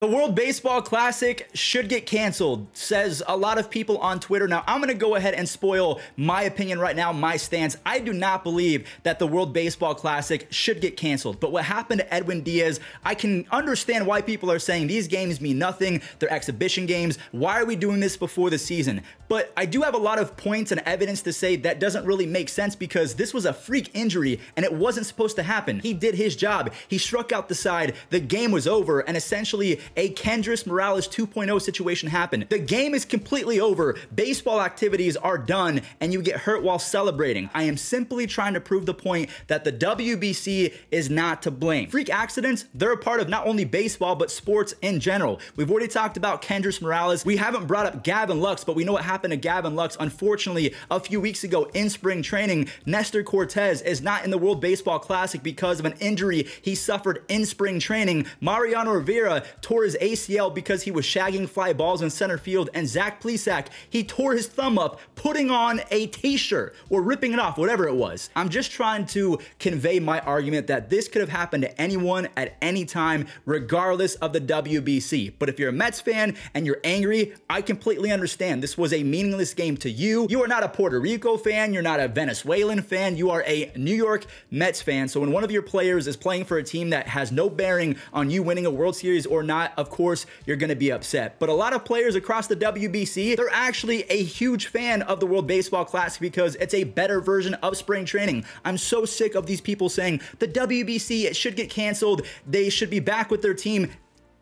The World Baseball Classic should get canceled, says a lot of people on Twitter. Now, I'm going to go ahead and spoil my opinion right now, my stance. I do not believe that the World Baseball Classic should get canceled. But what happened to Edwin Díaz, I can understand why people are saying these games mean nothing. They're exhibition games. Why are we doing this before the season? But I do have a lot of points and evidence to say that doesn't really make sense because this was a freak injury and it wasn't supposed to happen. He did his job. He struck out the side. The game was over and essentially a Kendrys Morales 2.0 situation happened. The game is completely over. Baseball activities are done and you get hurt while celebrating. I am simply trying to prove the point that the WBC is not to blame. Freak accidents, they're a part of not only baseball, but sports in general. We've already talked about Kendrys Morales. We haven't brought up Gavin Lux, but we know what happened to Gavin Lux. Unfortunately, a few weeks ago in spring training, Nestor Cortez is not in the World Baseball Classic because of an injury he suffered in spring training. Mariano Rivera tore his ACL because he was shagging fly balls in center field, and Zach Plesac, he tore his thumb up putting on a t-shirt or ripping it off, whatever it was. I'm just trying to convey my argument that this could have happened to anyone at any time, regardless of the WBC. But if you're a Mets fan and you're angry, I completely understand. This was a meaningless game to you. You are not a Puerto Rico fan. You're not a Venezuelan fan. You are a New York Mets fan. So when one of your players is playing for a team that has no bearing on you winning a World Series or not, of course, you're going to be upset. But a lot of players across the WBC, they're actually a huge fan of the World Baseball Classic because it's a better version of spring training. I'm so sick of these people saying the WBC, it should get canceled. They should be back with their team.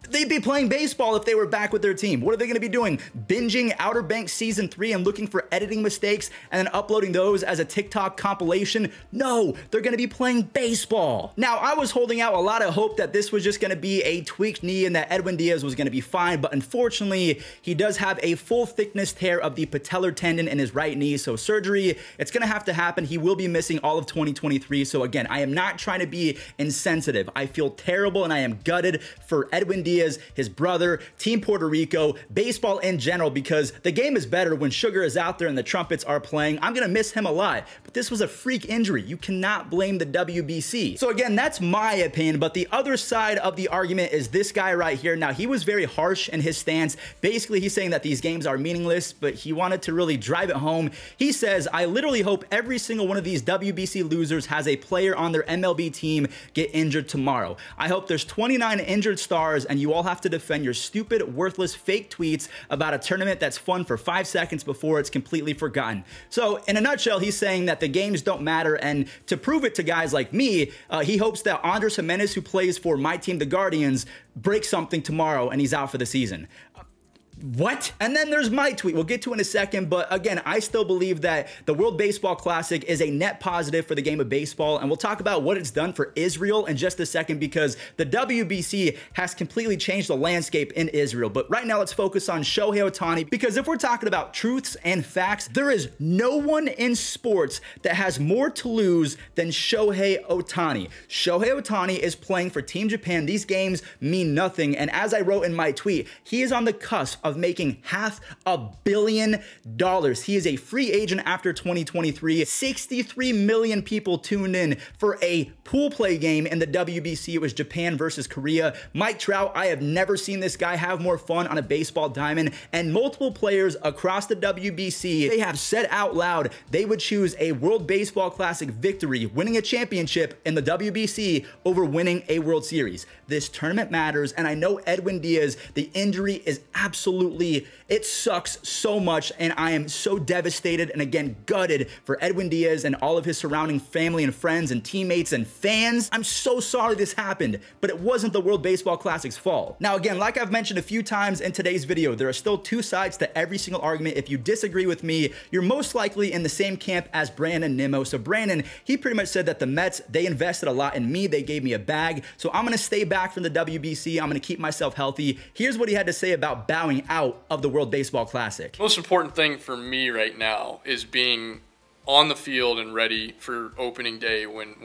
They'd be playing baseball if they were back with their team. What are they going to be doing? Binging Outer Banks Season 3 and looking for editing mistakes and then uploading those as a TikTok compilation? No, they're going to be playing baseball. Now, I was holding out a lot of hope that this was just going to be a tweaked knee and that Edwin Díaz was going to be fine, but unfortunately, he does have a full thickness tear of the patellar tendon in his right knee, so surgery, it's going to happen. He will be missing all of 2023, so again, I am not trying to be insensitive. I feel terrible and I am gutted for Edwin Díaz, his brother, Team Puerto Rico, baseball in general, because the game is better when Sugar is out there and the trumpets are playing. I'm gonna miss him a lot, but this was a freak injury. You cannot blame the WBC. So again, that's my opinion, but the other side of the argument is this guy right here. Now, he was very harsh in his stance. Basically, he's saying that these games are meaningless, but he wanted to really drive it home. He says, I literally hope every single one of these WBC losers has a player on their MLB team get injured tomorrow. I hope there's 29 injured stars and you all have to defend your stupid, worthless, fake tweets about a tournament that's fun for 5 seconds before it's completely forgotten. So in a nutshell, he's saying that the games don't matter, and to prove it to guys like me, he hopes that Andres Jimenez, who plays for my team, the Guardians, breaks something tomorrow and he's out for the season. What? And then there's my tweet. We'll get to in a second, but again, I still believe that the World Baseball Classic is a net positive for the game of baseball, and we'll talk about what it's done for Israel in just a second because the WBC has completely changed the landscape in Israel. But right now, let's focus on Shohei Ohtani, because if we're talking about truths and facts, there is no one in sports that has more to lose than Shohei Ohtani. Shohei Ohtani is playing for Team Japan. These games mean nothing, and as I wrote in my tweet, he is on the cusp of making $500 million. He is a free agent after 2023. 63 million people tuned in for a pool play game in the WBC. It was Japan versus Korea. Mike Trout, I have never seen this guy have more fun on a baseball diamond, and multiple players across the WBC, they have said out loud they would choose a World Baseball Classic victory, winning a championship in the WBC over winning a World Series. This tournament matters, and I know Edwin Díaz, the injury is absolutely, it sucks so much, and I am so devastated and again gutted for Edwin Díaz and all of his surrounding family and friends and teammates and fans. I'm so sorry this happened, but it wasn't the World Baseball Classic's fault. Now again, like I've mentioned a few times in today's video, there are still two sides to every single argument. If you disagree with me, you're most likely in the same camp as Brandon Nimmo. So Brandon, he pretty much said that the Mets, they invested a lot in me. They gave me a bag. So I'm going to stay back from the WBC. I'm going to keep myself healthy. Here's what he had to say about bowing out of the World Baseball Classic. Most important thing for me right now is being on the field and ready for opening day when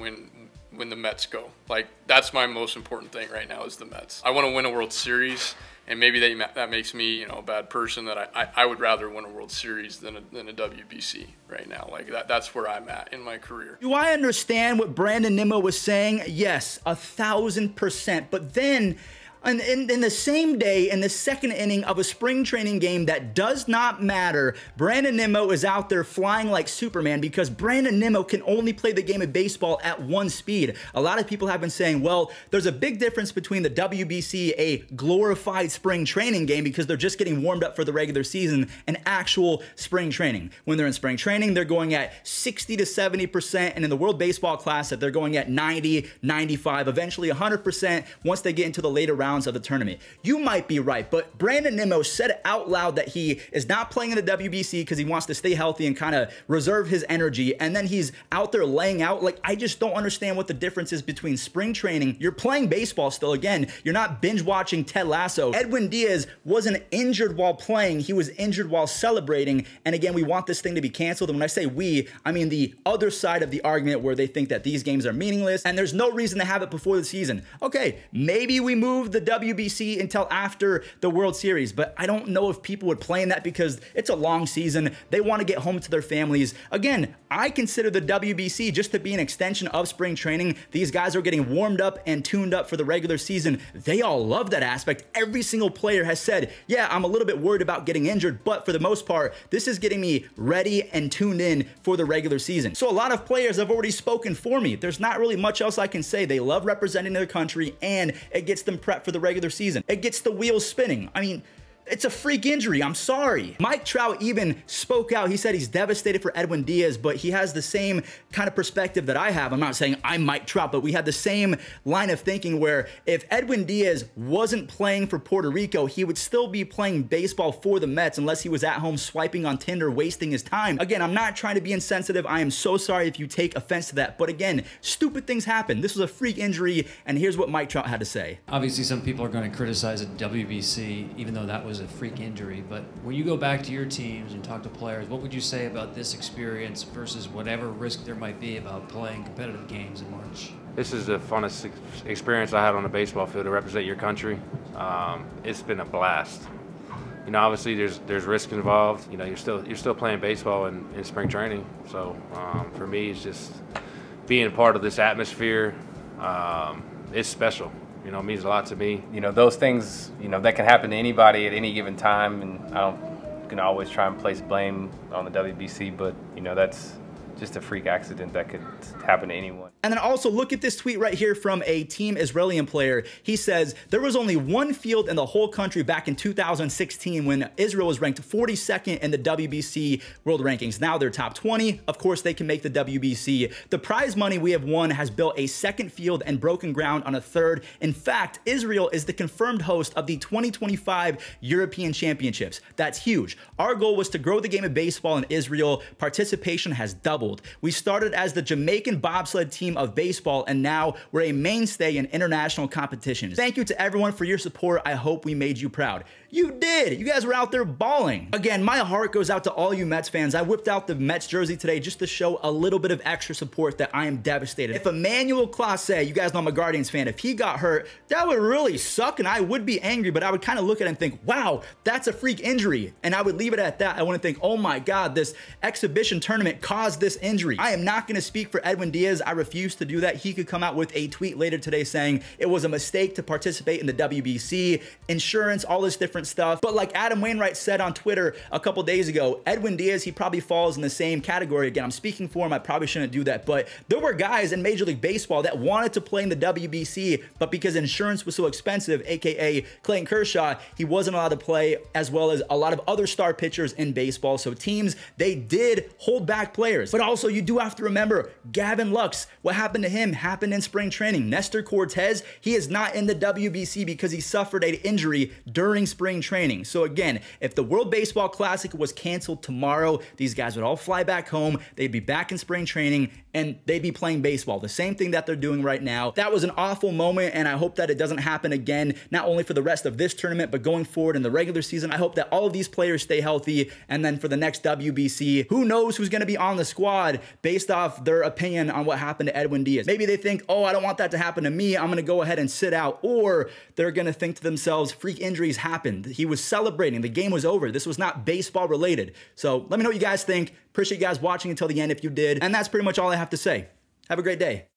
the Mets go. Like, that's my most important thing right now is the Mets. I want to win a World Series, and maybe that makes me, you know, a bad person, that I would rather win a World Series than a WBC right now. Like, that's where I'm at in my career. Do I understand what Brandon Nimmo was saying? Yes, 1000%. But then And in the same day, in the second inning of a spring training game that does not matter, Brandon Nimmo is out there flying like Superman because Brandon Nimmo can only play the game of baseball at one speed. A lot of people have been saying, well, there's a big difference between the WBC, a glorified spring training game because they're just getting warmed up for the regular season, and actual spring training. When they're in spring training, they're going at 60 to 70%, and in the World Baseball Classic, they're going at 90, 95, eventually 100% once they get into the later rounds of the tournament. You might be right, but Brandon Nimmo said out loud that he is not playing in the WBC because he wants to stay healthy and kind of reserve his energy, and then he's out there laying out. Like, I just don't understand what the difference is between spring training. You're playing baseball still. Again, you're not binge watching Ted Lasso. Edwin Díaz wasn't injured while playing. He was injured while celebrating, and again, we want this thing to be canceled. And when I say we, I mean the other side of the argument where they think that these games are meaningless and there's no reason to have it before the season. Okay, maybe we move the WBC until after the World Series, but I don't know if people would play in that because it's a long season. They want to get home to their families. Again, I consider the WBC just to be an extension of spring training. These guys are getting warmed up and tuned up for the regular season. They all love that aspect. Every single player has said, yeah, I'm a little bit worried about getting injured, but for the most part, this is getting me ready and tuned in for the regular season. So a lot of players have already spoken for me. There's not really much else I can say. They love representing their country, and it gets them prepped for the regular season. It gets the wheels spinning. I mean, it's a freak injury. I'm sorry. Mike Trout even spoke out. He said he's devastated for Edwin Díaz, but he has the same kind of perspective that I have. I'm not saying I'm Mike Trout, but we had the same line of thinking where if Edwin Díaz wasn't playing for Puerto Rico, he would still be playing baseball for the Mets unless he was at home swiping on Tinder, wasting his time. Again, I'm not trying to be insensitive. I am so sorry if you take offense to that. But again, stupid things happen. This was a freak injury, and here's what Mike Trout had to say. Obviously, some people are going to criticize the WBC, even though that was a freak injury, but when you go back to your teams and talk to players, what would you say about this experience versus whatever risk there might be about playing competitive games in March? This is the funnest experience I had on the baseball field to represent your country. It's been a blast. You know, obviously there's risk involved. You know, you're still playing baseball in spring training. So for me, it's just being a part of this atmosphere. It's special. You know, it means a lot to me. You know, those things, you know, that can happen to anybody at any given time, and I don't can always try and place blame on the WBC, but, you know, that's just a freak accident that could happen to anyone. And then also look at this tweet right here from a Team Israeli player. He says, there was only one field in the whole country back in 2016 when Israel was ranked 42nd in the WBC world rankings. Now they're top 20. Of course, they can make the WBC. The prize money we have won has built a second field and broken ground on a third. In fact, Israel is the confirmed host of the 2025 European Championships. That's huge. Our goal was to grow the game of baseball in Israel. Participation has doubled. We started as the Jamaican bobsled team of baseball, and now we're a mainstay in international competitions. Thank you to everyone for your support. I hope we made you proud. You did. You guys were out there balling. Again, my heart goes out to all you Mets fans. I whipped out the Mets jersey today just to show a little bit of extra support that I am devastated. If Emmanuel Clase, you guys know I'm a Guardians fan, if he got hurt, that would really suck, and I would be angry, but I would kind of look at it and think, wow, that's a freak injury. And I would leave it at that. I wouldn't think, oh my God, this exhibition tournament caused this injury. I am not going to speak for Edwin Díaz. I refuse to do that. He could come out with a tweet later today saying it was a mistake to participate in the WBC, insurance, all this different stuff. But like Adam Wainwright said on Twitter a couple days ago, Edwin Díaz, he probably falls in the same category. Again, I'm speaking for him. I probably shouldn't do that. But there were guys in Major League Baseball that wanted to play in the WBC, but because insurance was so expensive, aka Clayton Kershaw, he wasn't allowed to play, as well as a lot of other star pitchers in baseball. So teams, they did hold back players. But also, you do have to remember Gavin Lux. What happened to him happened in spring training. Nestor Cortez, he is not in the WBC because he suffered an injury during spring training. So again, if the World Baseball Classic was canceled tomorrow, these guys would all fly back home. They'd be back in spring training and they'd be playing baseball. The same thing that they're doing right now. That was an awful moment, and I hope that it doesn't happen again, not only for the rest of this tournament, but going forward in the regular season. I hope that all of these players stay healthy, and then for the next WBC, who knows who's going to be on the squad based off their opinion on what happened to Edwin Díaz. Maybe they think, oh, I don't want that to happen to me. I'm going to go ahead and sit out. Or they're going to think to themselves, freak injuries happened. He was celebrating. The game was over. This was not baseball related. So let me know what you guys think. Appreciate you guys watching until the end if you did. And that's pretty much all I have to say. Have a great day.